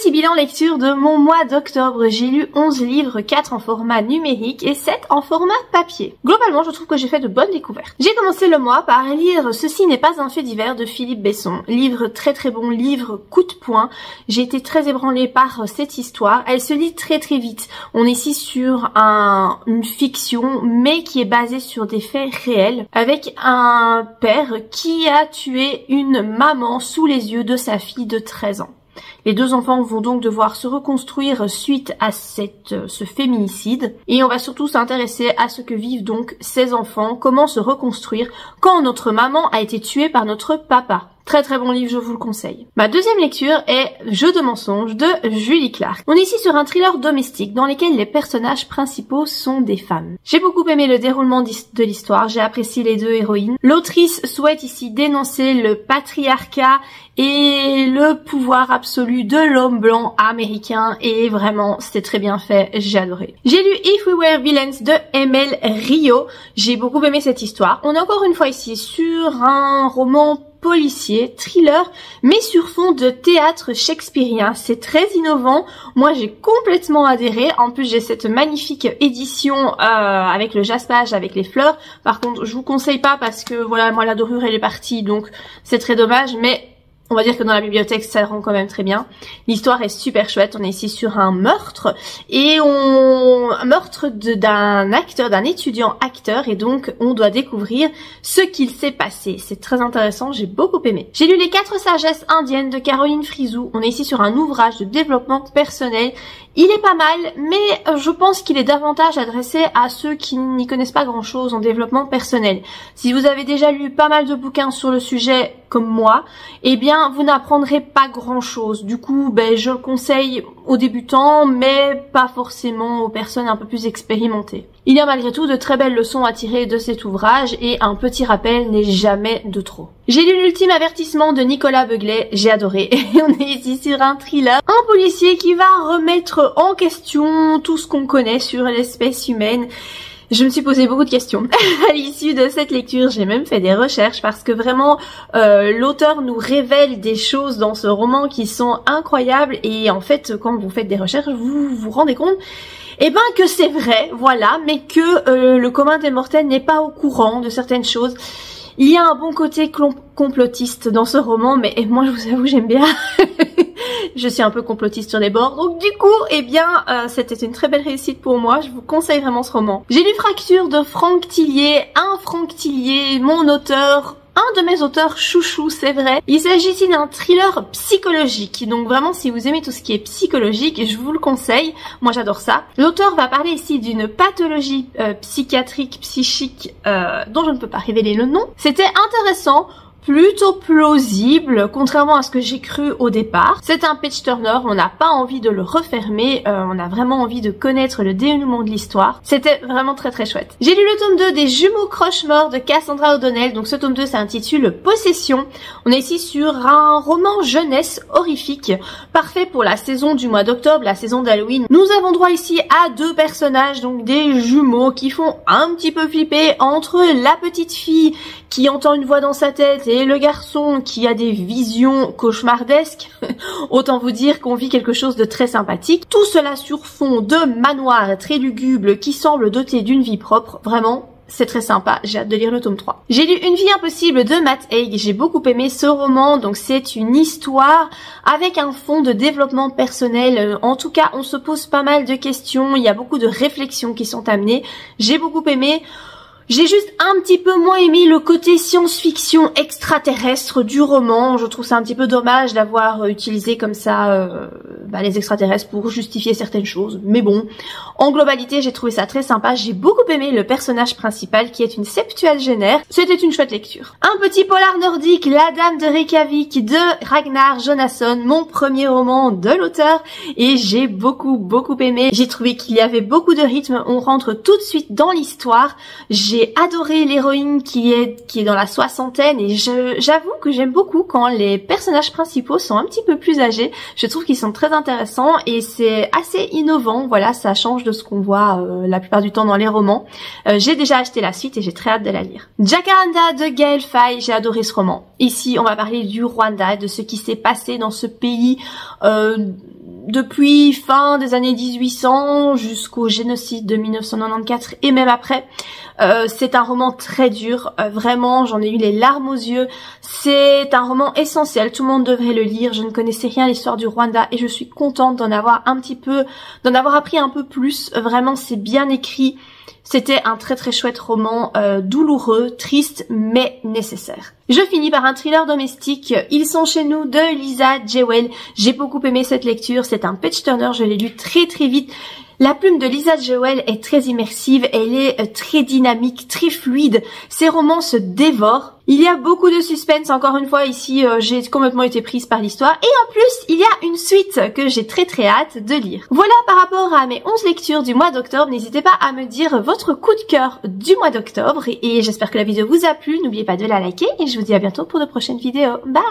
petit bilan lecture de mon mois d'octobre. J'ai lu 11 livres, 4 en format numérique et 7 en format papier. Globalement, je trouve que j'ai fait de bonnes découvertes. J'ai commencé le mois par lire Ceci n'est pas un fait divers de Philippe Besson. Livre très bon, livre coup de poing. J'ai été très ébranlée par cette histoire. Elle se lit très vite. On est ici sur une fiction, mais qui est basée sur des faits réels, avec un père qui a tué une maman sous les yeux de sa fille de 13 ans. Les deux enfants vont donc devoir se reconstruire suite à ce féminicide. Et on va surtout s'intéresser à ce que vivent donc ces enfants, comment se reconstruire quand notre maman a été tuée par notre papa. Très bon livre, je vous le conseille. Ma deuxième lecture est Jeu de mensonges de Julie Clark. On est ici sur un thriller domestique dans lequel les personnages principaux sont des femmes. J'ai beaucoup aimé le déroulement de l'histoire, j'ai apprécié les deux héroïnes. L'autrice souhaite ici dénoncer le patriarcat et le pouvoir absolu de l'homme blanc américain et vraiment c'était très bien fait, j'ai adoré. J'ai lu If We Were Villains de M.L. Rio, j'ai beaucoup aimé cette histoire. On est encore une fois ici sur un roman policier, thriller, mais sur fond de théâtre shakespearien. C'est très innovant. Moi, j'ai complètement adhéré. En plus, j'ai cette magnifique édition avec le jaspage, avec les fleurs. Par contre, je vous conseille pas parce que voilà, moi la dorure elle est partie, donc c'est très dommage. Mais on va dire que dans la bibliothèque, ça rend quand même très bien. L'histoire est super chouette. On est ici sur un meurtre et un meurtre d'un acteur, d'un étudiant acteur, et donc on doit découvrir ce qu'il s'est passé. C'est très intéressant, j'ai beaucoup aimé. J'ai lu Les 4 sagesses indiennes de Caroline Frizou. On est ici sur un ouvrage de développement personnel. Il est pas mal, mais je pense qu'il est davantage adressé à ceux qui n'y connaissent pas grand chose en développement personnel. Si vous avez déjà lu pas mal de bouquins sur le sujet comme moi, eh bien vous n'apprendrez pas grand chose. Du coup, je le conseille aux débutants, mais pas forcément aux personnes un peu plus expérimentées. Il y a malgré tout de très belles leçons à tirer de cet ouvrage et un petit rappel n'est jamais de trop. J'ai lu L'ultime avertissement de Nicolas Beuglet, j'ai adoré. Et on est ici sur un thriller, un policier qui va remettre en question tout ce qu'on connaît sur l'espèce humaine. Je me suis posé beaucoup de questions à l'issue de cette lecture, j'ai même fait des recherches parce que vraiment l'auteur nous révèle des choses dans ce roman qui sont incroyables et en fait quand vous faites des recherches vous vous rendez compte que c'est vrai, voilà, mais que le commun des mortels n'est pas au courant de certaines choses. Il y a un bon côté complotiste dans ce roman, mais moi je vous avoue j'aime bien. Je suis un peu complotiste sur les bords, donc du coup, c'était une très belle réussite pour moi, je vous conseille vraiment ce roman. J'ai lu Fracture de Franck Tillier, mon auteur, un de mes auteurs chouchou, c'est vrai. Il s'agit ici d'un thriller psychologique, donc vraiment si vous aimez tout ce qui est psychologique, je vous le conseille, moi j'adore ça. L'auteur va parler ici d'une pathologie psychiatrique, psychique, dont je ne peux pas révéler le nom. C'était intéressant, plutôt plausible, contrairement à ce que j'ai cru au départ. C'est un page turner, on n'a pas envie de le refermer, on a vraiment envie de connaître le dénouement de l'histoire. C'était vraiment très chouette. J'ai lu le tome 2 des Jumeaux Croche-Mort de Cassandra O'Donnell, donc ce tome 2 s'intitule Possession. On est ici sur un roman jeunesse horrifique, parfait pour la saison du mois d'octobre, la saison d'Halloween. Nous avons droit ici à deux personnages, donc des jumeaux qui font un petit peu flipper entre la petite fille qui entend une voix dans sa tête et le garçon qui a des visions cauchemardesques. Autant vous dire qu'on vit quelque chose de très sympathique. Tout cela sur fond de manoir très lugubre qui semble doté d'une vie propre. Vraiment, c'est très sympa, j'ai hâte de lire le tome 3. J'ai lu Une vie impossible de Matt Haig, j'ai beaucoup aimé ce roman, donc c'est une histoire avec un fond de développement personnel. En tout cas, on se pose pas mal de questions, il y a beaucoup de réflexions qui sont amenées. J'ai beaucoup aimé. J'ai juste un petit peu moins aimé le côté science-fiction extraterrestre du roman. Je trouve ça un petit peu dommage d'avoir utilisé comme ça les extraterrestres pour justifier certaines choses. Mais bon, en globalité, j'ai trouvé ça très sympa. J'ai beaucoup aimé le personnage principal qui est une septuagénaire. C'était une chouette lecture. Un petit polar nordique, La Dame de Reykjavik de Ragnar Jonasson, mon premier roman de l'auteur. Et j'ai beaucoup aimé. J'ai trouvé qu'il y avait beaucoup de rythme. On rentre tout de suite dans l'histoire. J'ai J'ai adoré l'héroïne qui est dans la soixantaine et j'avoue que j'aime beaucoup quand les personnages principaux sont un petit peu plus âgés. Je trouve qu'ils sont très intéressants et c'est assez innovant. Voilà, ça change de ce qu'on voit la plupart du temps dans les romans. J'ai déjà acheté la suite et j'ai très hâte de la lire. Jacaranda de Gaël Faye, j'ai adoré ce roman. Ici, on va parler du Rwanda, de ce qui s'est passé dans ce pays depuis fin des années 1800 jusqu'au génocide de 1994 et même après. C'est un roman très dur, vraiment j'en ai eu les larmes aux yeux. C'est un roman essentiel, tout le monde devrait le lire. Je ne connaissais rien à l'histoire du Rwanda et je suis contente d'en avoir appris un peu plus. Vraiment c'est bien écrit. C'était un très très chouette roman, douloureux, triste, mais nécessaire. Je finis par un thriller domestique, Ils sont chez nous de Lisa Jewell. J'ai beaucoup aimé cette lecture, c'est un page turner, je l'ai lu très très vite. La plume de Lisa Jewell est très immersive, elle est très dynamique, très fluide. Ses romans se dévorent. Il y a beaucoup de suspense, encore une fois ici j'ai complètement été prise par l'histoire. Et en plus, il y a une suite que j'ai très très hâte de lire. Voilà par rapport à mes 11 lectures du mois d'octobre. N'hésitez pas à me dire votre coup de cœur du mois d'octobre. Et j'espère que la vidéo vous a plu. N'oubliez pas de la liker et je vous dis à bientôt pour de prochaines vidéos. Bye!